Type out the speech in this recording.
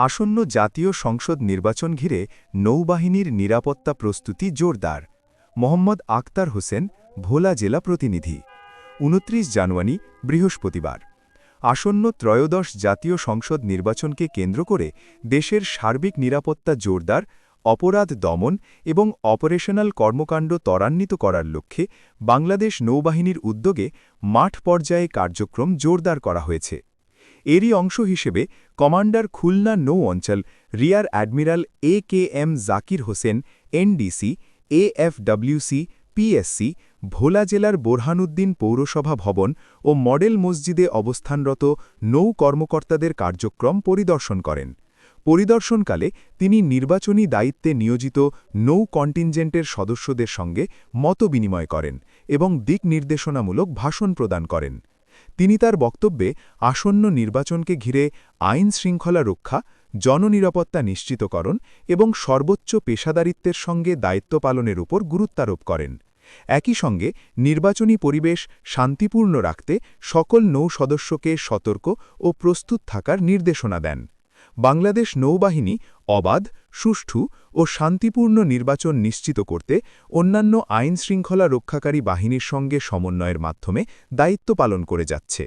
আসন্ন জাতীয় সংসদ নির্বাচন ঘিরে নৌবাহিনীর নিরাপত্তা প্রস্তুতি জোরদার। মোহাম্মদ আক্তার হোসেন, ভোলা জেলা প্রতিনিধি। ২৯ জানুয়ারি, বৃহস্পতিবার। আসন্ন ত্রয়োদশ জাতীয় সংসদ নির্বাচনকে কেন্দ্র করে দেশের সার্বিক নিরাপত্তা জোরদার, অপরাধ দমন এবং অপারেশনাল কর্মকাণ্ড ত্বরান্বিত করার লক্ষ্যে বাংলাদেশ নৌবাহিনীর উদ্যোগে মাঠ পর্যায়ে কার্যক্রম জোরদার করা হয়েছে। এরই অংশ হিসেবে কমান্ডার খুলনা নৌ অঞ্চল rear admiral AKM. Zakir Hossain, NDC, AFWC, PSC, Bhola জেলার বোরহানুদ্দিন পৌরসভা ভবন ও মডেল মসজিদে অবস্থানরত নৌ কর্মকর্তাদের কার্যক্রম পরিদর্শন করেন। পরিদর্শনকালে তিনি নির্বাচনী দায়িত্বে নিয়োজিত নৌ কন্টিনজেন্টের সদস্যদের সঙ্গে মতবিনিময় করেন এবং দিক নির্দেশনামূলক ভাষণ প্রদান করেন। তিনি তার বক্তব্যে আসন্ন নির্বাচনকে ঘিরে আইন শৃঙ্খলা রক্ষা, জননিরাপত্তা নিশ্চিতকরণ এবং সর্বোচ্চ পেশাদারিত্বের সঙ্গে দায়িত্ব পালনের উপর গুরুত্বারোপ করেন। একই সঙ্গে নির্বাচনী পরিবেশ শান্তিপূর্ণ রাখতে সকল নৌ সদস্যকে সতর্ক ও প্রস্তুত থাকার নির্দেশনা দেন। বাংলাদেশ নৌবাহিনী অবাধ, সুষ্ঠু ও শান্তিপূর্ণ নির্বাচন নিশ্চিত করতে অন্যান্য আইনশৃঙ্খলা রক্ষাকারী বাহিনীর সঙ্গে সমন্বয়ের মাধ্যমে দায়িত্ব পালন করে যাচ্ছে।